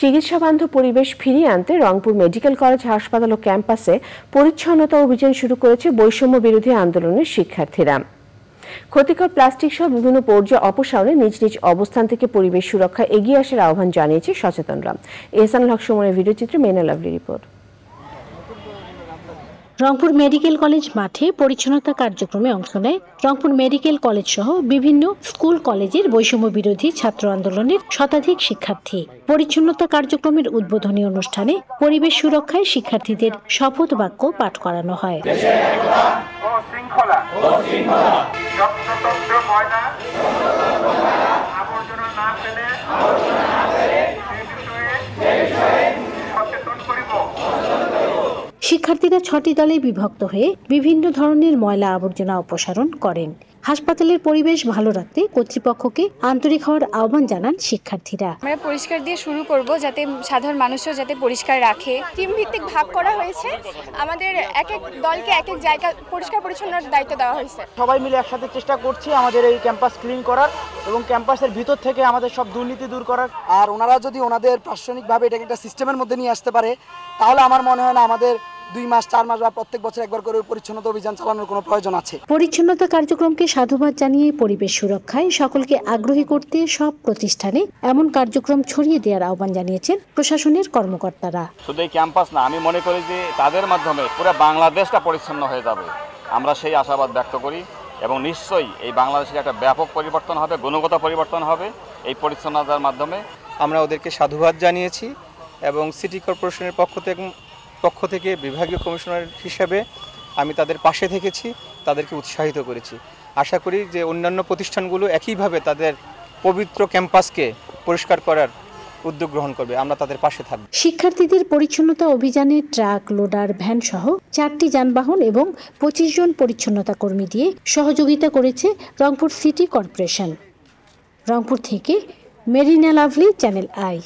চিকিৎসাবান্ধব পরিবেশ ফিরিয়ে আনতে রংপুর মেডিকেল কলেজ হাসপাতাল ও ক্যাম্পাসে পরিচ্ছন্নতা অভিযান শুরু করেছে বৈষম্য বিরোধী আন্দোলনের শিক্ষার্থীরা। ক্ষতিকর প্লাস্টিক সহ বিভিন্ন বর্জ্য অপসারণে নিজ নিজ অবস্থান থেকে পরিবেশ সুরক্ষা এগিয়ে আসার আহ্বান জানিয়েছে সচেতনরা। এহসানুল হক সুমনের ভিডিওচিত্রে মেনা Lovely report. Rangpur medical college মাঠে পরিচ্ছন্নতা কার্যক্রমে অংশ নেয় রংপুর মেডিকেল কলেজ সহ বিভিন্ন স্কুল কলেজের বৈষম্য বিরোধী ছাত্র আন্দোলনের শতাধিক শিক্ষার্থী। পরিচ্ছন্নতা কার্যক্রমের উদ্বোধনী অনুষ্ঠানে পরিবেশ সুরক্ষায় শিক্ষার্থীদের শপথ বাক্য পাঠ করানো হয়। শিক্ষার্থীরা 6টি দলে বিভক্ত হয়ে বিভিন্ন ধরনের ময়লা আবর্জনা অপসারণ করেন। হাসপাতালের পরিবেশ ভালো রাখতে কর্তৃপক্ষকে আন্তরিক হওয়ার আহ্বান জানান শিক্ষার্থীরা। আমরা পরিষ্কার দিয়ে শুরু করব, যাতে সাধারণ মানুষও যাতে পরিষ্কার রাখে। টিম ভিত্তিক ভাগ করা হয়েছে, আমাদের এক এক দলকে এক এক জায়গা পরিষ্কার পরিচ্ছন্নর দায়িত্ব দেওয়া হয়েছে। সবাই মিলে একসাথে চেষ্টা করছি আমাদের এই ক্যাম্পাস ক্লিন করার এবং ক্যাম্পাসের ভিতর থেকে আমাদের সব দুর্নীতি দূর করার। আর ওনারা যদি ওনাদের প্রাসঙ্গিকভাবে এটাকে একটা সিস্টেমের মধ্যে নিয়ে আসতে পারে, তাহলে আমার মনে হয় না আমাদের 2 মাস 4 মাস বা প্রত্যেক বছর একবার করে পরিচ্ছন্নতা অভিযান চালানোর কোনো প্রয়োজন আছে। পরিচ্ছন্নতা কার্যক্রমকে সাধুবাদ জানিয়ে পরিবেশ সুরক্ষায় সকলকে আগ্রহী করতে সব প্রতিষ্ঠানে এমন কার্যক্রম ছড়িয়ে দেওয়ার আহ্বান জানিয়েছেন প্রশাসনের কর্মকর্তারা। শুধু এই ক্যাম্পাস না, আমি মনে করি যে তাদের মাধ্যমে পুরো বাংলাদেশটা পরিচ্ছন্ন হয়ে যাবে। আমরা সেই আশাবাদ ব্যক্ত করি এবং নিশ্চয়ই এই বাংলাদেশের একটা ব্যাপক পরিবর্তন হবে, গুণগত পরিবর্তন হবে এই পরিচ্ছন্নতার মাধ্যমে। আমরা ওদেরকে সাধুবাদ জানিয়েছি এবং সিটি কর্পোরেশনের পক্ষ থেকে বিভাগীয় কমিশনার হিসেবে আমি তাদের পাশে থেকেছি, তাদেরকে উৎসাহিত করেছি। আশা করি যে অন্যান্য প্রতিষ্ঠানগুলো একইভাবে তাদের পবিত্র ক্যাম্পাসকে পরিষ্কার করার উদ্যোগ গ্রহণ করবে। আমরা তাদের পাশে থাকব। শিক্ষার্থীদের পরিচ্ছন্নতা অভিযানে ট্রাক, লোডার, ভ্যান সহ 4টি যানবাহন এবং 25 জন পরিচ্ছন্নতা কর্মী দিয়ে সহযোগিতা করেছে রংপুর সিটি কর্পোরেশন। রংপুর থেকে মেরিনা লাভলি, চ্যানেল আই।